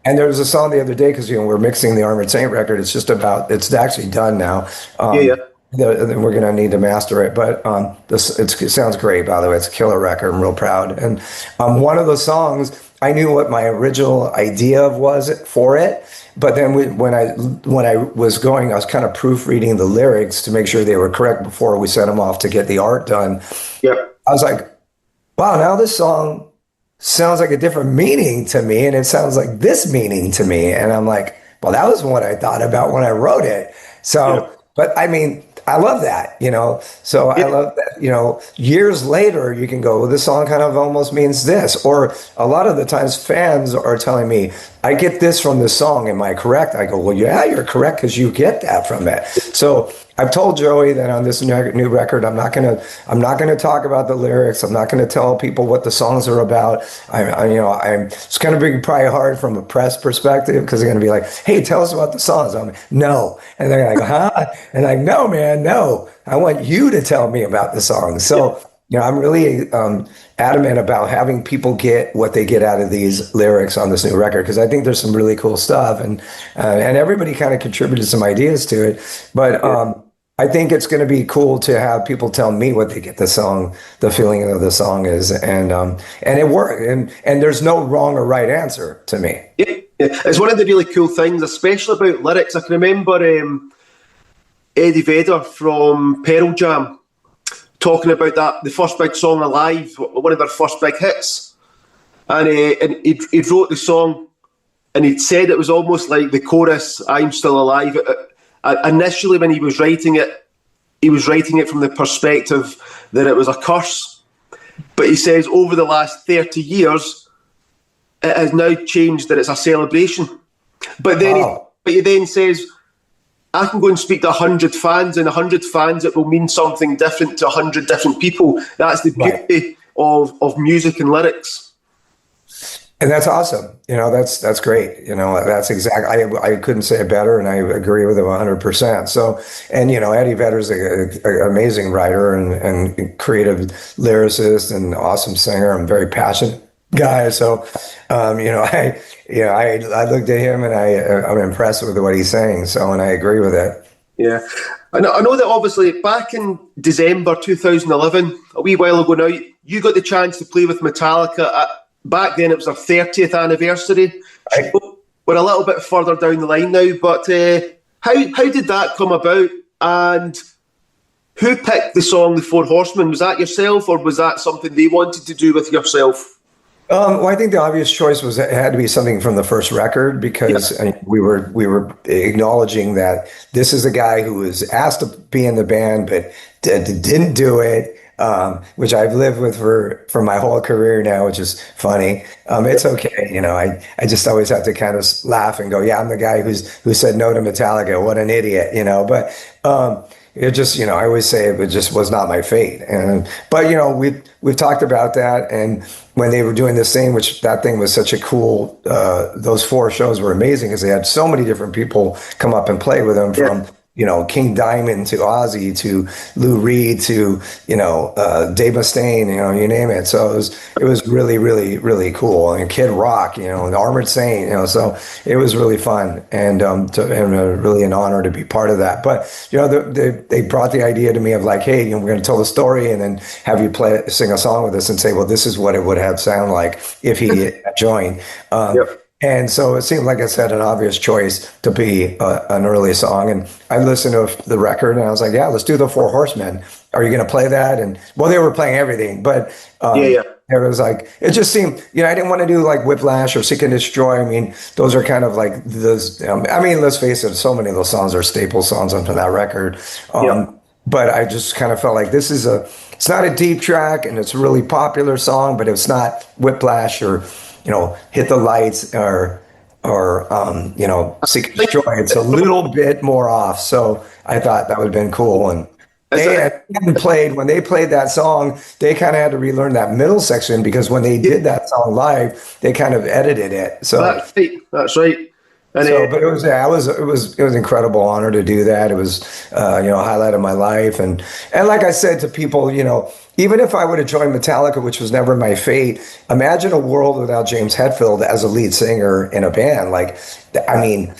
And there was a song the other day because we're mixing the Armored Saint record. It's actually done now. Yeah, yeah. We're gonna need to master it, but it sounds great. By the way, it's a killer record. I'm real proud. And one of those songs, I knew what my original idea was for it, but then when I was going, I was kind of proofreading the lyrics to make sure they were correct before we sent them off to get the art done. Yeah. I was like, wow, now this song sounds like a different meaning to me, and it sounds like this meaning to me. And I'm like, well, that was what I thought about when I wrote it. So, Yeah. but I mean, I love that, So I love that, years later, you can go, well, this song kind of almost means this. Or a lot of the times fans are telling me, I get this from this song. Am I correct? I go, well, yeah, you're correct because you get that from it. So I've told Joey that on this new record, I'm not gonna talk about the lyrics. I'm not gonna tell people what the songs are about. It's gonna be probably hard from a press perspective because they're gonna be like, hey, tell us about the songs. I'm like, no, and they're like, huh? And like, no, man, no. I want you to tell me about the songs. So. I'm really adamant about having people get what they get out of these lyrics on this new record because I think there's some really cool stuff, and everybody kind of contributed some ideas to it. But I think it's going to be cool to have people tell me what they get the feeling of the song is, and it worked. And there's no wrong or right answer to me. Yeah. It's one of the really cool things, especially about lyrics. I can remember Eddie Vedder from Pearl Jam talking about the first big song Alive, one of their first big hits. And he wrote the song and he'd said it was almost like the chorus, I'm Still Alive. Initially when he was writing it from the perspective that it was a curse. But he says over the last 30 years, it has now changed that it's a celebration. But then he then says, I can go and speak to 100 fans, and 100 fans, it will mean something different to 100 different people. That's the beauty of music and lyrics. And that's awesome. That's great. That's exactly, I couldn't say it better, and I agree with him 100%. So, and, Eddie Vedder's an amazing writer and creative lyricist and awesome singer and very passionate guy. So, I looked at him and I'm impressed with what he's saying. So, and I agree with it. Yeah. I know that obviously back in December 2011, a wee while ago now, you got the chance to play with Metallica. Back then it was their 30th anniversary. Right. We're a little bit further down the line now, but how did that come about? And who picked the song The Four Horsemen? Was that yourself, or was that something they wanted to do with yourself? Well, I think the obvious choice was it had to be something from the first record because we were acknowledging that this is a guy who was asked to be in the band but didn't do it, which I've lived with for my whole career now, which is funny. It's okay, I just always have to kind of laugh and go, yeah, I'm the guy who said no to Metallica. What an idiot, but. It just, I always say it just was not my fate. But we've talked about that. And when they were doing this thing, which that thing was such a cool, those 4 shows were amazing because they had so many different people come up and play with them from, King Diamond to Ozzy to Lou Reed to, Dave Mustaine, you name it. So it was really, really, really cool. And Kid Rock, and Armored Saint, so it was really fun and really an honor to be part of that. But, they brought the idea to me of like, hey, we're going to tell the story and then have you sing a song with us and say, well, this is what it would have sound like if he had joined. And so it seemed, like I said, an obvious choice to be an early song. And I listened to the record and I was like, yeah, let's do the Four Horsemen. Are you going to play that? And well, they were playing everything, but it was like, it just seemed, I didn't want to do like Whiplash or Seek and Destroy. I mean, those are kind of like those, let's face it, so many of those songs are staple songs onto that record. But I just kind of felt like it's not a deep track and it's a really popular song, but it's not Whiplash or, Hit the Lights or Seek and Destroy. It's a little bit more off. So I thought that would have been cool. And when they played that song, they kind of had to relearn that middle section because when they did that song live, they kind of edited it. So that's right. And but it was an incredible honor to do that. It was a highlight of my life, and like I said to people, even if I would have joined Metallica, which was never my fate, imagine a world without James Hetfield as a lead singer in a band. Like, I mean,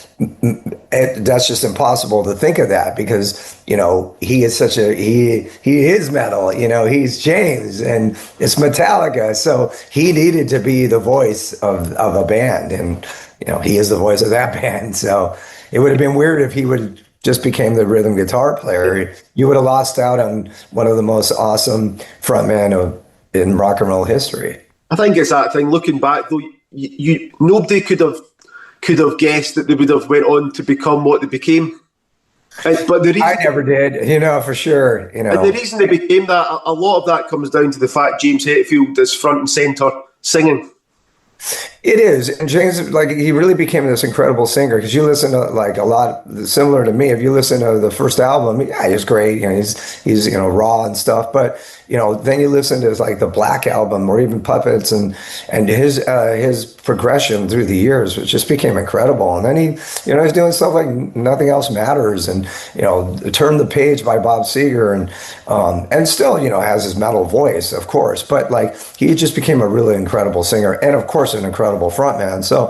that's just impossible to think of that because, you know, he is such a, he is metal, you know, he's James and it's Metallica. So he needed to be the voice of a band. And, you know, he is the voice of that band. So it would have been weird if he would just became the rhythm guitar player. You would have lost out on one of the most awesome frontmen in rock and roll history. I think it's that thing. Looking back, though, nobody could have guessed that they would have went on to become what they became. But the reason, I never did, you know, for sure. You know, and the reason they became that, a lot of that comes down to the fact James Hetfield is front and centre singing. It is, and James, like, he really became this incredible singer because you listen to like a lot similar to me. If you listen to the first album, yeah, he's great. You know, he's you know, raw and stuff. But you know, then you listen to like the Black album or even Puppets, and his progression through the years, which just became incredible. And then you know, he's doing stuff like Nothing Else Matters, and you know, Turn the Page by Bob Seger, and still, you know, has his metal voice, of course. But like, he just became a really incredible singer, and of course, an incredible frontman. So,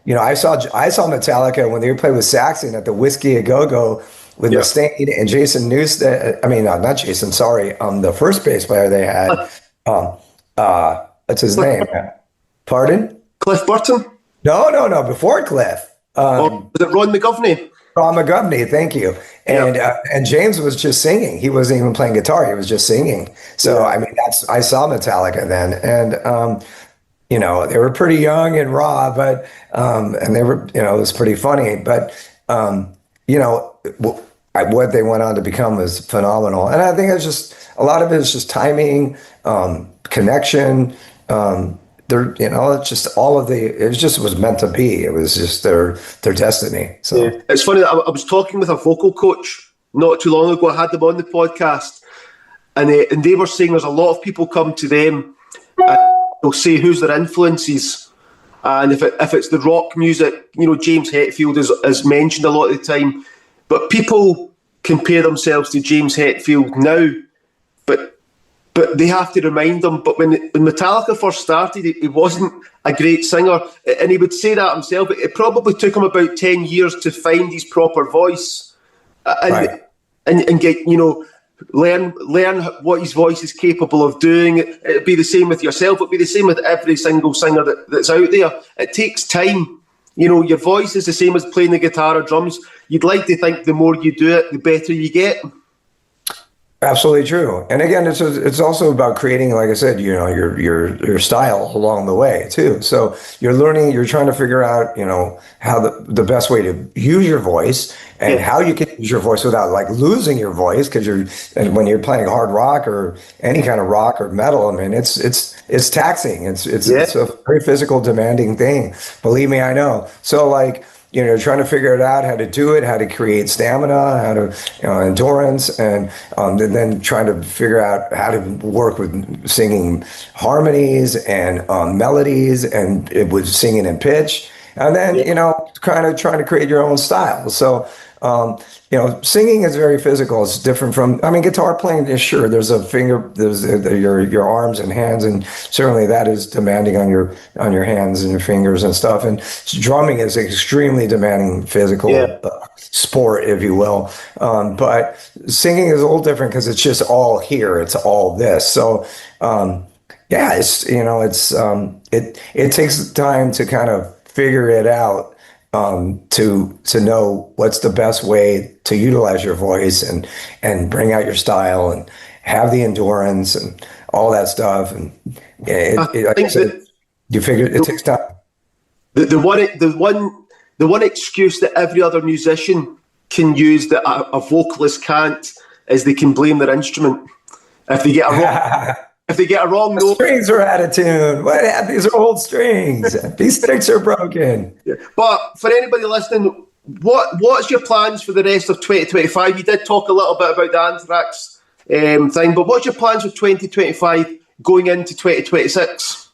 you know, I saw Metallica when they played with Saxon at the Whiskey A Go Go with Mustaine and Jason Newsted. I mean, not Jason. Sorry, the first bass player they had. What's his name? Pardon? Cliff Burton? No. Before Cliff. Was it Ron McGovney? Ron McGovney, thank you. And James was just singing. He wasn't even playing guitar. He was just singing. So I mean, I saw Metallica then, and you know, they were pretty young and raw, but and they were, you know, it was pretty funny. But you know, what they went on to become was phenomenal. And I think it's just a lot of it is just timing, connection. You know, it's just it was meant to be. It was just their destiny. So it's funny that I was talking with a vocal coach not too long ago. I had them on the podcast, and they were saying there's a lot of people come to them and they'll say who's their influences, and if it's the rock music, you know, James Hetfield is mentioned a lot of the time, but people compare themselves to James Hetfield now, but they have to remind them. But when Metallica first started, he wasn't a great singer, and he would say that himself. It probably took him about 10 years to find his proper voice, and get, you know, learn what his voice is capable of doing. It'd be the same with yourself. It'd be the same with every single singer that's out there. It takes time. You know, your voice is the same as playing the guitar or drums. You'd like to think the more you do it, the better you get. Absolutely true. And again, it's also about creating, like I said, you know, your style along the way too. So you're trying to figure out, you know, how the best way to use your voice and how you can use your voice without like losing your voice. And when you're playing hard rock or any kind of rock or metal, I mean, it's taxing. It's a very physical, demanding thing. Believe me, I know. So like, you know, trying to figure it out, how to do it, how to create stamina, how to, you know, endurance, and then trying to figure out how to work with singing harmonies and melodies and with singing in pitch, and then, you know, kind of trying to create your own style. So, you know, singing is very physical. It's different from, I mean, guitar playing is sure. There's your arms and hands, and certainly that is demanding on your hands and your fingers and stuff. And drumming is an extremely demanding physical sport, if you will. But singing is a little different because it's just all here. It's all this. So, it's, you know, it takes time to kind of figure it out. To know what's the best way to utilize your voice and bring out your style and have the endurance and all that stuff. And you figure it takes time. The one excuse that every other musician can use that a vocalist can't is they can blame their instrument. If they get a wrong note, strings are out of tune. These are old strings. These sticks are broken. But for anybody listening, what's your plans for the rest of 2025? You did talk a little bit about the Anthrax thing, but what's your plans for 2025 going into 2026?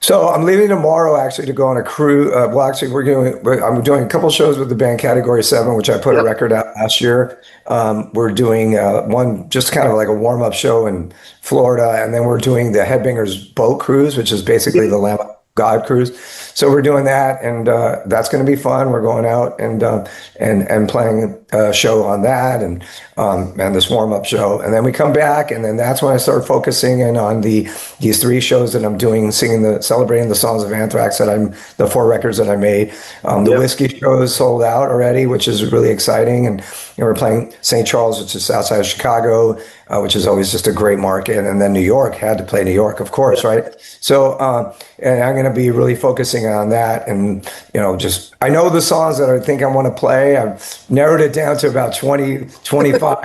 So I'm leaving tomorrow actually to go on a cruise. Well, actually, I'm doing a couple shows with the band Category 7, which I put a Yep. record out last year. We're doing one just kind of like a warm-up show in Florida, and then we're doing the Headbangers Boat Cruise, which is basically the Lamb of God cruise. So we're doing that, and that's going to be fun. We're going out and playing a show on that, and this warm up show, and then we come back, and then that's when I start focusing in on these 3 shows that I'm doing, celebrating the songs of Anthrax the 4 records that I made. The Yep. whiskey show is sold out already, which is really exciting, and we're playing St. Charles, which is outside of Chicago, which is always just a great market, and then New York, had to play New York, of course, right? So, and I'm going to be really focusing on that, and just I know the songs that I think I want to play. I've narrowed it down to about 20, 25.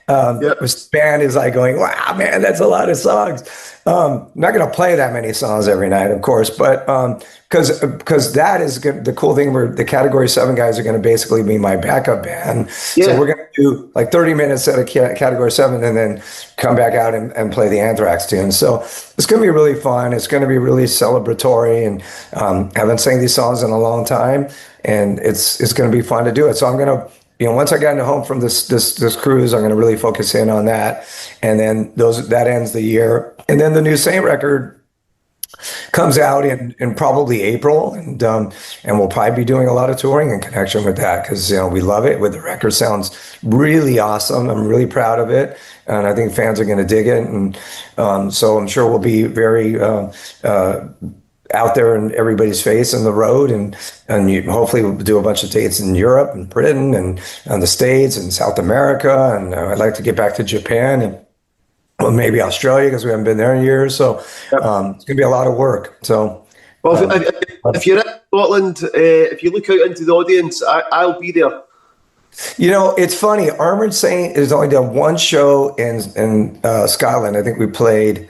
Yep. This band is like going, wow, man, that's a lot of songs. I'm not going to play that many songs every night, of course, but because that is good. The cool thing, where the Category 7 guys are going to basically be my backup band. Yeah. So we're going to do like 30 minutes at a Category 7 and then come back out and play the Anthrax tune. So it's going to be really fun. It's going to be really celebratory, and I haven't sang these songs in a long time, and it's going to be fun to do it. So I'm going to, once I get home from this cruise, I'm going to really focus in on that, and then that ends the year, and then the new Saint record comes out in probably April, and we'll probably be doing a lot of touring in connection with that, because we love it. With the record sounds really awesome. I'm really proud of it, and I think fans are going to dig it, and so I'm sure we'll be very out there in everybody's face on the road, and hopefully we'll do a bunch of dates in Europe and Britain and the States and South America, and I'd like to get back to Japan and, well, maybe Australia, because we haven't been there in years. So it's going to be a lot of work. So, Well, if you're in Scotland, if you look out into the audience, I'll be there. It's funny. Armored Saint has only done one show in Scotland. I think we played,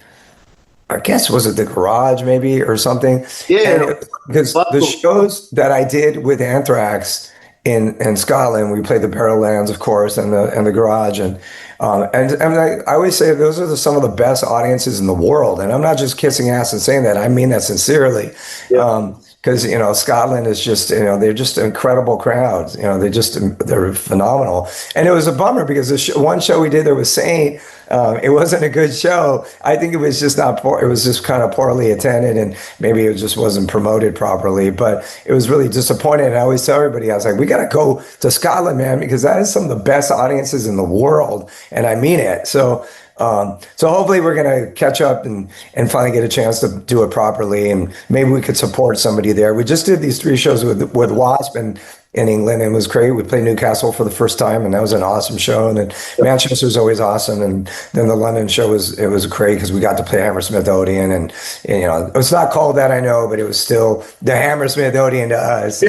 I guess, was it the Garage maybe or something? Yeah. Because the shows that I did with Anthrax in Scotland, we played the Barrowlands, of course, and the Garage, and I always say those are some of the best audiences in the world, and I'm not just kissing ass and saying that. I mean that sincerely. Yeah. Because Scotland is just they're just incredible crowds. They're phenomenal, and it was a bummer because one show we did there was Saint. It wasn't a good show. I think it was just it was just kind of poorly attended, and maybe it just wasn't promoted properly. But it was really disappointing. And I always tell everybody, I was like, we got to go to Scotland, man, because that is some of the best audiences in the world, and I mean it. So hopefully we're going to catch up and finally get a chance to do it properly, and maybe we could support somebody there. We just did these 3 shows with Wasp in England, and it was great. We played Newcastle for the first time, and that was an awesome show. And then Manchester's always awesome, and then the London show was great because we got to play Hammersmith Odeon, and it's not called that, I know, but it was still the Hammersmith Odeon to us.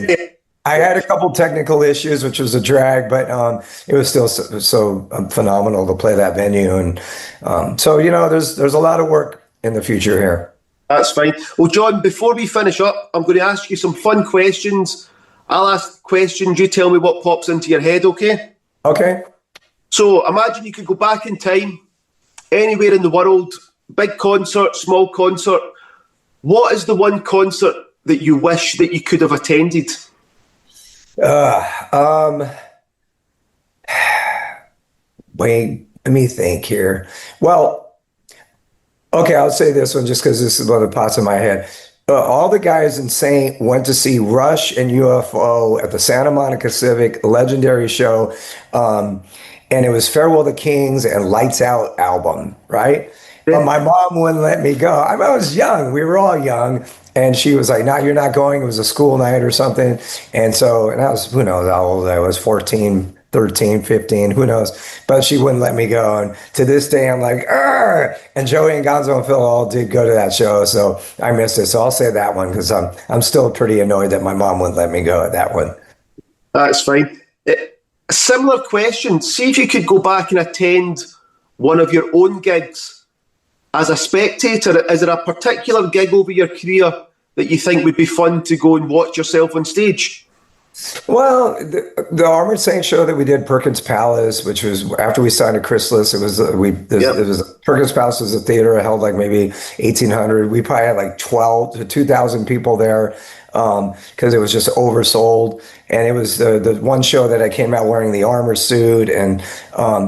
I had a couple technical issues, which was a drag, but it was still so phenomenal to play that venue. And so, there's a lot of work in the future here. That's fine. Well, John, before we finish up, I'm going to ask you some fun questions. I'll ask questions. You tell me what pops into your head, okay? Okay. So imagine you could go back in time, anywhere in the world, big concert, small concert. What is the one concert that you wish that you could have attended? Wait, let me think here. Well, okay, I'll say this one just because this is one that pops in my head. All the guys in Saint went to see Rush and UFO at the Santa Monica Civic, legendary show. And it was Farewell to Kings and Lights Out album, right? But my mom wouldn't let me go. I was young. We were all young. And she was like, no, you're not going. It was a school night or something. And I was, who knows how old I was, 14, 13, 15, who knows? But she wouldn't let me go. And to this day, I'm like, argh! And Joey and Gonzo and Phil all did go to that show. So I missed it. So I'll say that one because I'm still pretty annoyed that my mom wouldn't let me go at that one. That's fine. A similar question. See if you could go back and attend one of your own gigs as a spectator. Is there a particular gig over your career that you think would be fun to go and watch yourself on stage? Well, the Armored Saint show that we did, Perkins Palace, which was after we signed to Chrysalis, it was it was Perkins Palace was a theater. It held like maybe 1,800. We probably had like 12 to 2,000 people there because it was just oversold. And it was the one show that I came out wearing the armor suit and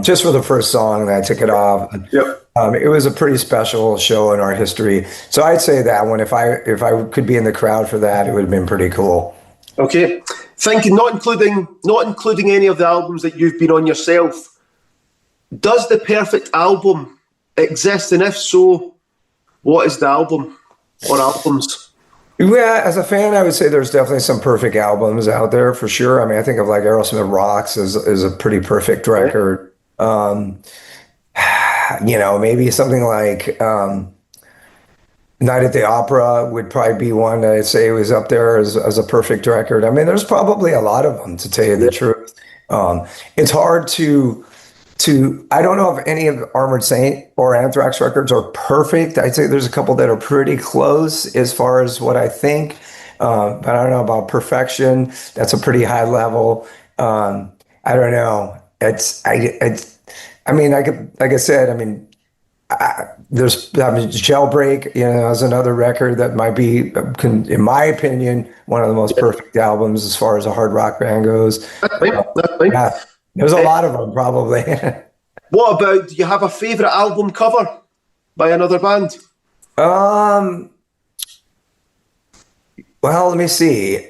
just for the first song, and I took it off. Yep. It was a pretty special show in our history. So I'd say that one. If I could be in the crowd for that, it would have been pretty cool. Okay. Thinking, not including any of the albums that you've been on yourself, does the perfect album exist? And if so, what is the album or albums? Yeah, as a fan, I would say there's definitely some perfect albums out there for sure. I mean, I think of like Aerosmith Rocks is a pretty perfect record. Maybe something like Night at the Opera would probably be one that I'd say was up there as a perfect record. I mean, there's probably a lot of them, to tell you the truth. It's hard to I don't know if any of Armored Saint or Anthrax records are perfect. I'd say there's a couple that are pretty close as far as what I think. But I don't know about perfection. That's a pretty high level. I don't know. There's Jailbreak, is another record that might be, in my opinion, one of the most perfect albums as far as a hard rock band goes. Yeah, there's a lot of them, probably. What about, do you have a favourite album cover by another band? Well, let me see.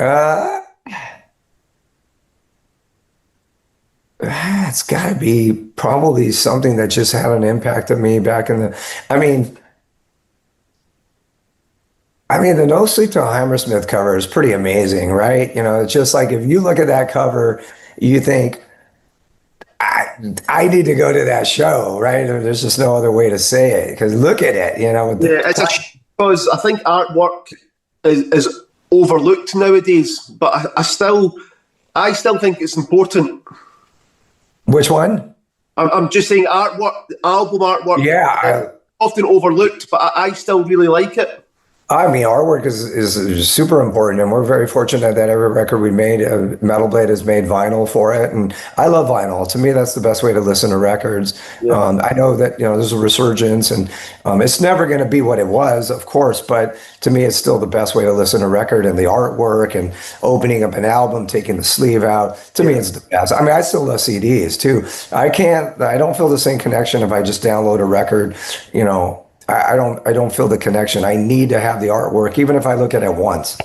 It's got to be probably something that just had an impact on me back in the. The No Sleep Till Hammersmith cover is pretty amazing, right? It's just like if you look at that cover, you think, I need to go to that show, right? There's just no other way to say it because look at it, It's because I think artwork is overlooked nowadays, but I still think it's important. Which one? I'm just saying artwork, album artwork. Yeah, often overlooked, but I still really like it. Our work is super important, and we're very fortunate that every record we made, Metal Blade has made vinyl for it, and I love vinyl. To me, that's the best way to listen to records. Yeah. I know that there's a resurgence, and it's never going to be what it was, of course, but to me, it's still the best way to listen to a record, and the artwork, and opening up an album, taking the sleeve out. To me, it's the best. I still love CDs too. I don't feel the same connection if I just download a record, I don't feel the connection. I need to have the artwork, even if I look at it once.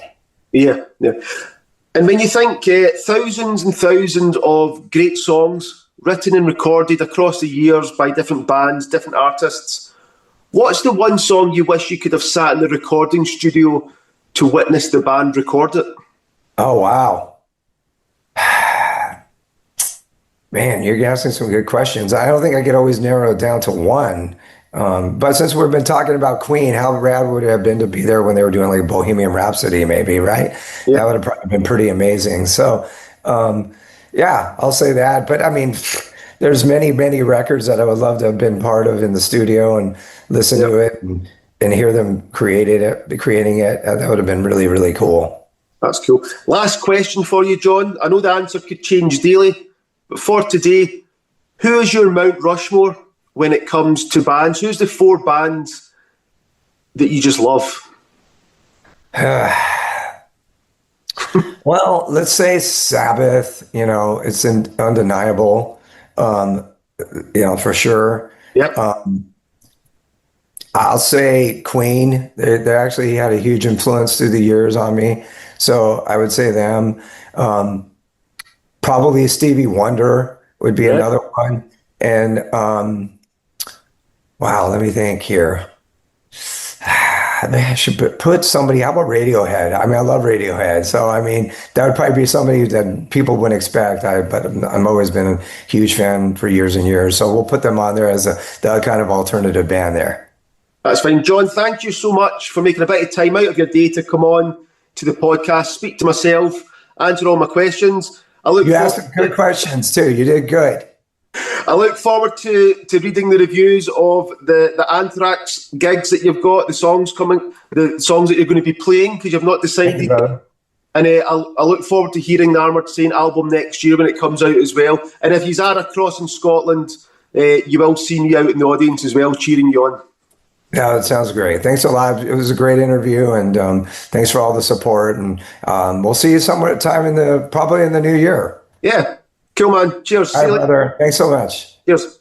Yeah. And when you think thousands and thousands of great songs written and recorded across the years by different bands, different artists, what's the one song you wish you could have sat in the recording studio to witness the band record it? Oh, wow. Man, you're asking some good questions. I don't think I could always narrow it down to one. But since we've been talking about Queen, how rad would it have been to be there when they were doing like Bohemian Rhapsody, maybe, right? Yeah. That would have probably been pretty amazing. So, I'll say that. But there's many, many records that I would love to have been part of in the studio and listen to it and hear them creating it. That would have been really, really cool. That's cool. Last question for you, John. I know the answer could change daily, but for today, who is your Mount Rushmore when it comes to bands? Who's the 4 bands that you just love? Well, let's say Sabbath, it's undeniable, for sure. Yep. I'll say Queen. They actually had a huge influence through the years on me. So I would say them. Probably Stevie Wonder would be another one. And wow, let me think here. I should put somebody. How about Radiohead? I love Radiohead. So, that would probably be somebody that people wouldn't expect. But I've always been a huge fan for years and years. So we'll put them on there as the kind of alternative band there. That's fine. John, thank you so much for making a bit of time out of your day to come on to the podcast, speak to myself, answer all my questions. You asked some good questions too. You did good. I look forward to reading the reviews of the Anthrax gigs that you've got, the songs that you're going to be playing, because you've not decided. And I look forward to hearing the Armoured Saint album next year when it comes out as well. And if you are across in Scotland, you will see me out in the audience as well, cheering you on. Yeah, that sounds great. Thanks a lot. It was a great interview, and thanks for all the support. And we'll see you probably in the new year. Yeah, cool, man. Cheers. All right, brother. Thanks so much. Cheers.